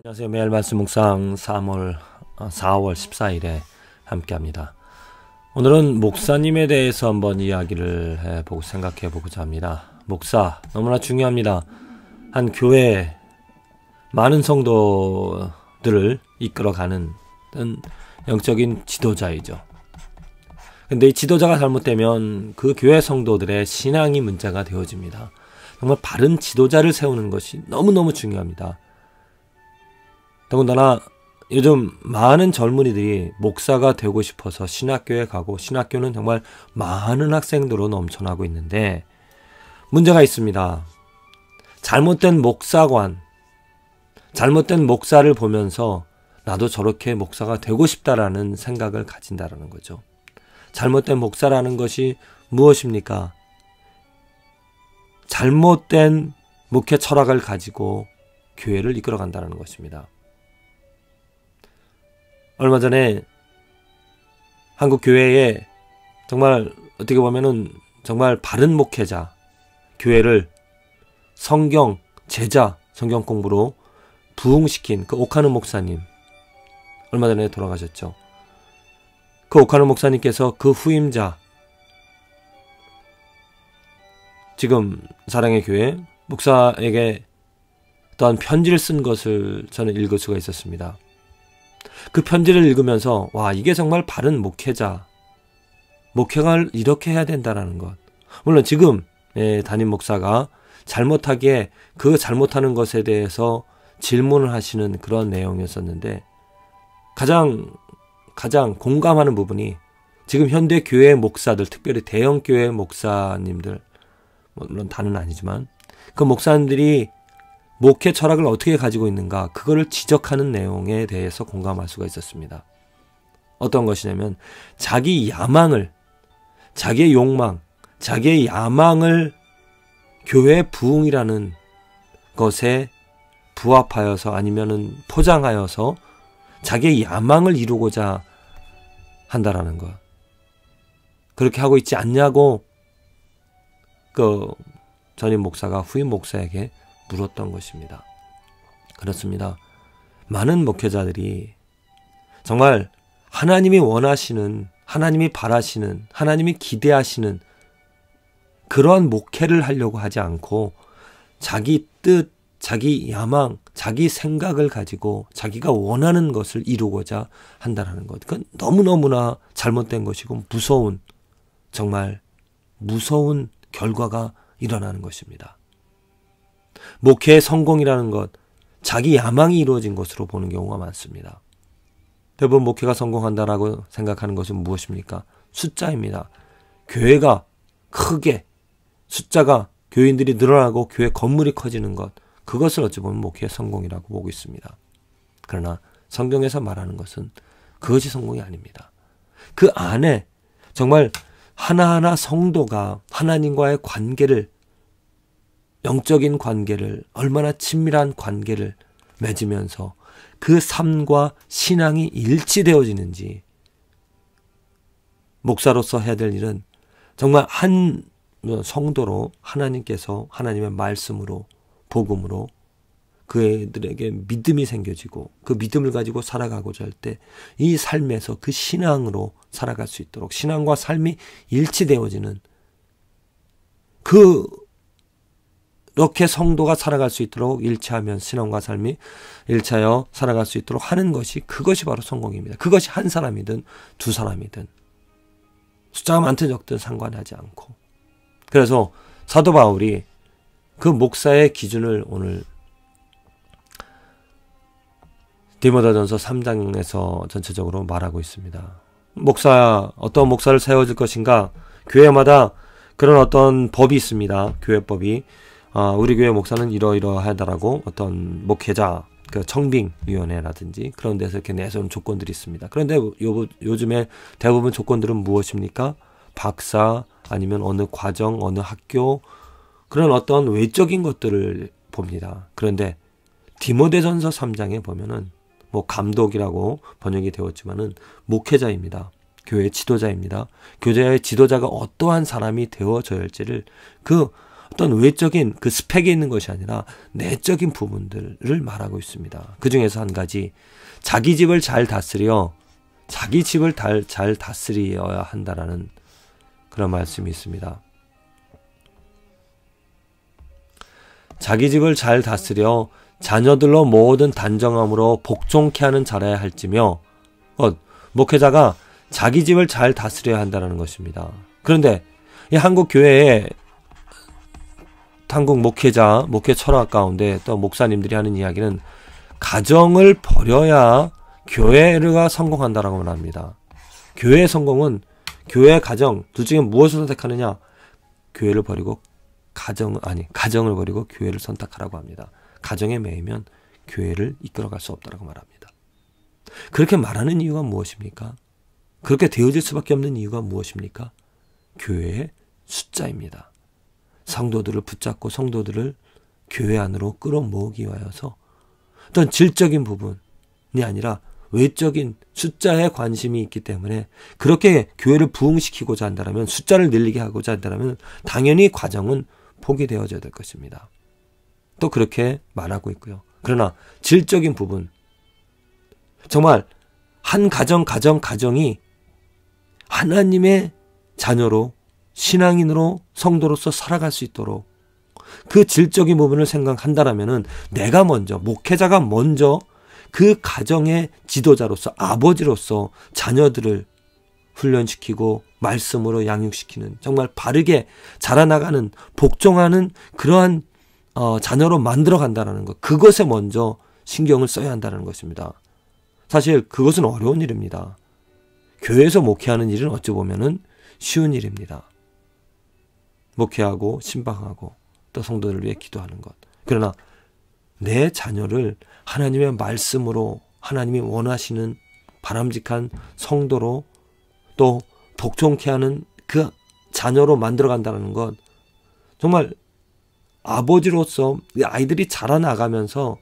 안녕하세요. 매일 말씀 묵상 4월 14일에 함께합니다. 오늘은 목사님에 대해서 한번 이야기를 해보고 생각해보고자 합니다. 목사 너무나 중요합니다. 한 교회에 많은 성도들을 이끌어가는 영적인 지도자이죠. 근데 이 지도자가 잘못되면 그 교회 성도들의 신앙이 문제가 되어집니다. 정말 바른 지도자를 세우는 것이 너무너무 중요합니다. 더군다나 요즘 많은 젊은이들이 목사가 되고 싶어서 신학교에 가고, 신학교는 정말 많은 학생들로 넘쳐나고 있는데 문제가 있습니다. 잘못된 목사관, 잘못된 목사를 보면서 나도 저렇게 목사가 되고 싶다라는 생각을 가진다라는 거죠. 잘못된 목사라는 것이 무엇입니까? 잘못된 목회 철학을 가지고 교회를 이끌어간다는 것입니다. 얼마 전에 한국 교회에 정말 어떻게 보면은 정말 바른 목회자, 교회를 성경, 제자, 성경 공부로 부흥시킨 그 오카노 목사님, 얼마 전에 돌아가셨죠. 그 오카노 목사님께서 그 후임자, 지금 사랑의 교회 목사에게 어떠한 편지를 쓴 것을 저는 읽을 수가 있었습니다. 그 편지를 읽으면서 와, 이게 정말 바른 목회자, 목회가 이렇게 해야 된다라는 것. 물론 지금 담임 목사가 잘못하기에 그 잘못하는 것에 대해서 질문을 하시는 그런 내용이었었는데 가장 공감하는 부분이 지금 현대 교회 목사들, 특별히 대형 교회 목사님들, 물론 다는 아니지만 그 목사님들이 목회 철학을 어떻게 가지고 있는가, 그거를 지적하는 내용에 대해서 공감할 수가 있었습니다. 어떤 것이냐면 자기 야망을, 자기의 욕망, 자기의 야망을 교회 부흥이라는 것에 부합하여서 아니면은 포장하여서 자기의 야망을 이루고자 한다라는 것. 그렇게 하고 있지 않냐고 그 전임 목사가 후임 목사에게 물었던 것입니다. 그렇습니다. 많은 목회자들이 정말 하나님이 원하시는, 하나님이 바라시는, 하나님이 기대하시는 그러한 목회를 하려고 하지 않고 자기 뜻, 자기 야망, 자기 생각을 가지고 자기가 원하는 것을 이루고자 한다는 것. 그건 너무너무나 잘못된 것이고 무서운, 정말 무서운 결과가 일어나는 것입니다. 목회의 성공이라는 것, 자기 야망이 이루어진 것으로 보는 경우가 많습니다. 대부분 목회가 성공한다라고 생각하는 것은 무엇입니까? 숫자입니다. 교회가 크게, 숫자가, 교인들이 늘어나고 교회 건물이 커지는 것, 그것을 어찌 보면 목회의 성공이라고 보고 있습니다. 그러나 성경에서 말하는 것은 그것이 성공이 아닙니다. 그 안에 정말 하나하나 성도가 하나님과의 관계를, 영적인 관계를, 얼마나 친밀한 관계를 맺으면서 그 삶과 신앙이 일치되어지는지, 목사로서 해야 될 일은 정말 한 성도로 하나님께서 하나님의 말씀으로, 복음으로 그들에게 믿음이 생겨지고 그 믿음을 가지고 살아가고자 할 때 이 삶에서 그 신앙으로 살아갈 수 있도록, 신앙과 삶이 일치되어지는, 그렇게 성도가 살아갈 수 있도록 일치하면 신앙과 삶이 일치하여 살아갈 수 있도록 하는 것이, 그것이 바로 성공입니다. 그것이 한 사람이든 두 사람이든 숫자가 많든 적든 상관하지 않고. 그래서 사도 바울이 그 목사의 기준을 오늘 디모데전서 3장에서 전체적으로 말하고 있습니다. 어떤 목사를 세워줄 것인가? 교회마다 그런 어떤 법이 있습니다. 교회법이. 우리 교회 목사는 이러이러하다라고 어떤 목회자, 그 청빙위원회라든지 그런 데서 이렇게 내세우는 조건들이 있습니다. 그런데 요즘에 대부분 조건들은 무엇입니까? 박사, 아니면 어느 과정, 어느 학교, 그런 어떤 외적인 것들을 봅니다. 그런데 디모데전서 3장에 보면은 감독이라고 번역이 되었지만은 목회자입니다. 교회의 지도자입니다. 교회의 지도자가 어떠한 사람이 되어져야 할지를 그 어떤 외적인 그 스펙에 있는 것이 아니라 내적인 부분들을 말하고 있습니다. 그 중에서 한 가지, 자기 집을 잘 다스려 자기 집을 잘 다스려야 한다라는 그런 말씀이 있습니다. 자기 집을 잘 다스려 자녀들로 모든 단정함으로 복종케 하는 자라야 할지며, 목회자가 자기 집을 잘 다스려야 한다는 것입니다. 그런데 이 한국 교회에 한국 목회자, 목회 철학 가운데 또 목사님들이 하는 이야기는 가정을 버려야 교회가 성공한다라고 말합니다. 교회의 성공은 교회, 가정 둘 중에 무엇을 선택하느냐? 교회를 버리고 가정을 버리고 교회를 선택하라고 합니다. 가정에 매이면 교회를 이끌어갈 수 없다라고 말합니다. 그렇게 말하는 이유가 무엇입니까? 그렇게 되어질 수밖에 없는 이유가 무엇입니까? 교회의 숫자입니다. 성도들을 붙잡고 성도들을 교회 안으로 끌어모으기 위하여서 어떤 질적인 부분이 아니라 외적인 숫자에 관심이 있기 때문에, 그렇게 교회를 부흥시키고자 한다면, 숫자를 늘리게 하고자 한다면 당연히 과정은 포기되어져야 될 것입니다. 또 그렇게 말하고 있고요. 그러나 질적인 부분, 정말 한 가정이 하나님의 자녀로, 신앙인으로, 성도로서 살아갈 수 있도록 그 질적인 부분을 생각한다라면은 내가 먼저, 목회자가 먼저 그 가정의 지도자로서, 아버지로서 자녀들을 훈련시키고 말씀으로 양육시키는, 정말 바르게 자라나가는, 복종하는 그러한 자녀로 만들어 간다는 것, 그것에 먼저 신경을 써야 한다는 것입니다. 사실 그것은 어려운 일입니다. 교회에서 목회하는 일은 어찌 보면은 쉬운 일입니다. 목회하고 신방하고 또 성도들을 위해 기도하는 것. 그러나 내 자녀를 하나님의 말씀으로, 하나님이 원하시는 바람직한 성도로 또 복종케 하는 그 자녀로 만들어 간다는 것, 정말 아버지로서 아이들이 자라나가면서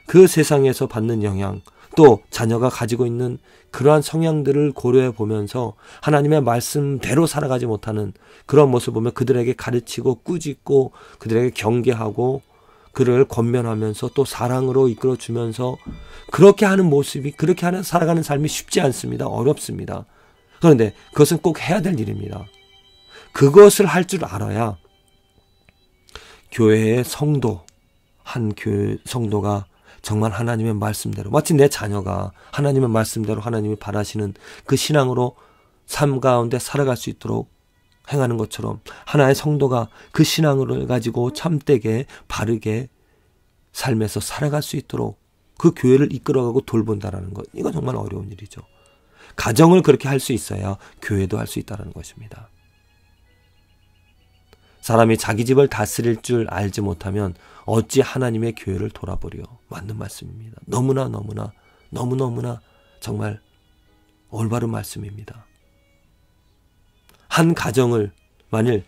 그 세상에서 받는 영향, 또 자녀가 가지고 있는 그러한 성향들을 고려해 보면서 하나님의 말씀대로 살아가지 못하는 그런 모습을 보면 그들에게 가르치고 꾸짖고 그들에게 경계하고 그를 권면하면서 또 사랑으로 이끌어주면서 그렇게 하는 모습이, 그렇게 하는 살아가는 삶이 쉽지 않습니다. 어렵습니다. 그런데 그것은 꼭 해야 될 일입니다. 그것을 할 줄 알아야 교회의 성도, 한 교회 성도가 정말 하나님의 말씀대로, 마치 내 자녀가 하나님의 말씀대로 하나님이 바라시는 그 신앙으로 삶 가운데 살아갈 수 있도록 행하는 것처럼 하나의 성도가 그 신앙을 가지고 참되게 바르게 삶에서 살아갈 수 있도록 그 교회를 이끌어가고 돌본다라는 것, 이건 정말 어려운 일이죠. 가정을 그렇게 할 수 있어야 교회도 할 수 있다는 것입니다. 사람이 자기 집을 다스릴 줄 알지 못하면 어찌 하나님의 교회를 돌아보려. 맞는 말씀입니다. 너무나 정말 올바른 말씀입니다. 한 가정을, 만일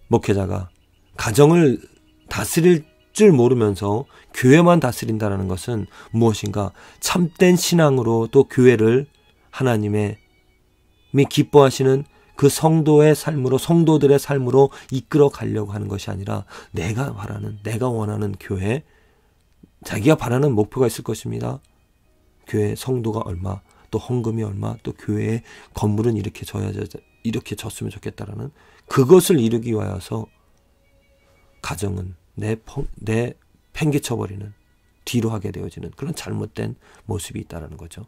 목회자가 가정을 다스릴 줄 모르면서 교회만 다스린다는 것은 무엇인가? 참된 신앙으로 또 교회를 하나님의 기뻐하시는 그 성도의 삶으로, 성도들의 삶으로 이끌어 가려고 하는 것이 아니라 내가 바라는, 내가 원하는 교회, 자기가 바라는 목표가 있을 것입니다. 교회 성도가 얼마, 또 헌금이 얼마, 또 교회의 건물은 이렇게 이렇게 졌으면 좋겠다라는 그것을 이루기 위하여서 가정은 내 팽개쳐버리는, 뒤로 하게 되어지는 그런 잘못된 모습이 있다는 거죠.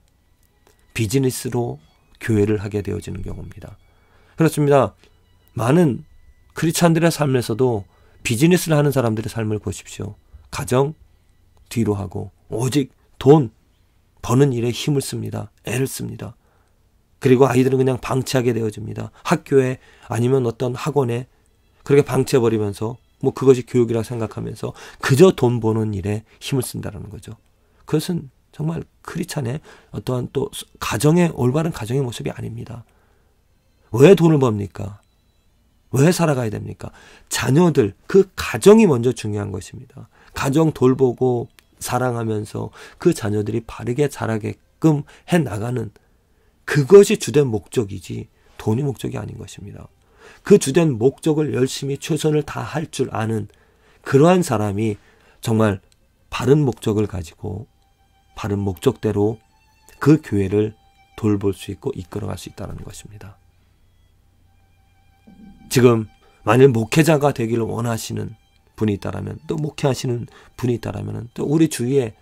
비즈니스로 교회를 하게 되어지는 경우입니다. 그렇습니다. 많은 크리스찬들의 삶에서도 비즈니스를 하는 사람들의 삶을 보십시오. 가정 뒤로 하고 오직 돈 버는 일에 힘을 씁니다. 애를 씁니다. 그리고 아이들은 그냥 방치하게 되어집니다. 학교에 아니면 어떤 학원에 그렇게 방치해버리면서 그것이 교육이라 생각하면서 그저 돈 버는 일에 힘을 쓴다는 거죠. 그것은 정말 크리스찬의 어떠한 또 올바른 가정의 모습이 아닙니다. 왜 돈을 법니까? 왜 살아가야 됩니까? 자녀들, 그 가정이 먼저 중요한 것입니다. 가정 돌보고 사랑하면서 그 자녀들이 바르게 자라게끔 해나가는 그것이 주된 목적이지 돈이 목적이 아닌 것입니다. 그 주된 목적을 열심히 최선을 다할 줄 아는 그러한 사람이 정말 바른 목적을 가지고 바른 목적대로 그 교회를 돌볼 수 있고 이끌어갈 수 있다는 것입니다. 지금 만일 목회자가 되기를 원하시는 분이 있다라면, 또 목회하시는 분이 있다라면, 또 우리 주위에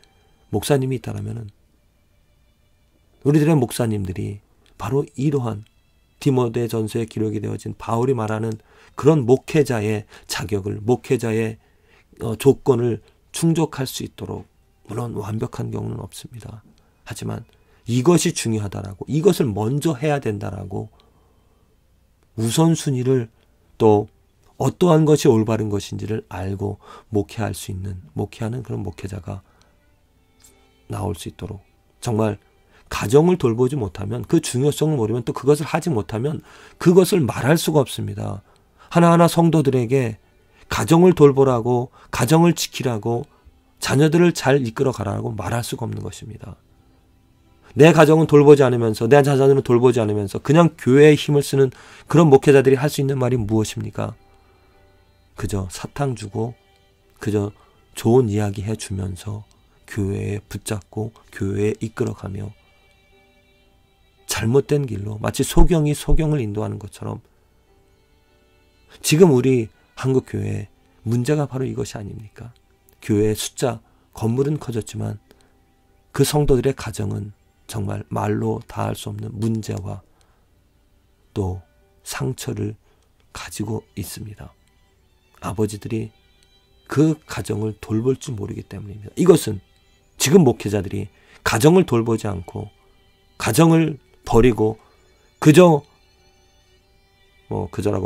목사님이 있다라면, 우리들의 목사님들이 바로 이러한 디모데전서에 기록이 되어진 바울이 말하는 그런 목회자의 자격을, 목회자의 조건을 충족할 수 있도록, 물론 완벽한 경우는 없습니다. 하지만 이것이 중요하다라고, 이것을 먼저 해야 된다라고 우선순위를, 또 어떠한 것이 올바른 것인지를 알고 목회할 수 있는, 목회하는 그런 목회자가 나올 수 있도록, 정말 가정을 돌보지 못하면, 그 중요성을 모르면, 또 그것을 하지 못하면 그것을 말할 수가 없습니다. 하나하나 성도들에게 가정을 돌보라고, 가정을 지키라고, 자녀들을 잘 이끌어 가라고 말할 수가 없는 것입니다. 내 가정은 돌보지 않으면서, 내 자녀들은 돌보지 않으면서 그냥 교회에 힘을 쓰는 그런 목회자들이 할 수 있는 말이 무엇입니까? 그저 사탕 주고, 그저 좋은 이야기 해주면서 교회에 붙잡고 교회에 이끌어가며 잘못된 길로, 마치 소경이 소경을 인도하는 것처럼, 지금 우리 한국교회의 문제가 바로 이것이 아닙니까? 교회의 숫자, 건물은 커졌지만 그 성도들의 가정은 정말 말로 다할 수 없는 문제와 또 상처를 가지고 있습니다. 아버지들이 그 가정을 돌볼 줄 모르기 때문입니다. 이것은 지금 목회자들이 가정을 돌보지 않고 가정을 버리고 그저라고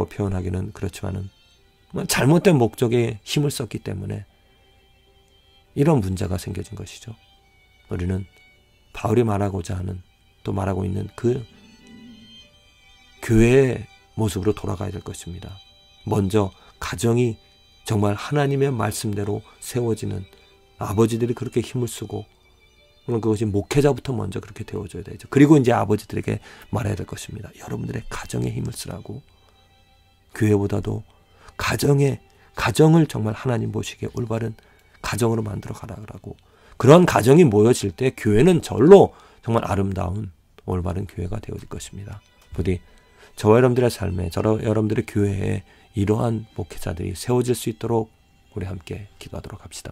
표현하기는 그렇지만은 잘못된 목적에 힘을 썼기 때문에 이런 문제가 생겨진 것이죠. 우리는 바울이 말하고자 하는, 또 말하고 있는 그 교회의 모습으로 돌아가야 될 것입니다. 먼저 가정이 정말 하나님의 말씀대로 세워지는, 아버지들이 그렇게 힘을 쓰고, 물론 그것이 목회자부터 먼저 그렇게 되어줘야 되죠. 그리고 이제 아버지들에게 말해야 될 것입니다. 여러분들의 가정에 힘을 쓰라고, 교회보다도 가정을 정말 하나님 보시기에 올바른 가정으로 만들어 가라고, 그런 가정이 모여질 때 교회는 절로 정말 아름다운 올바른 교회가 되어질 것입니다. 부디 저와 여러분들의 삶에, 여러분들의 교회에 이러한 목회자들이 세워질 수 있도록 우리 함께 기도하도록 합시다.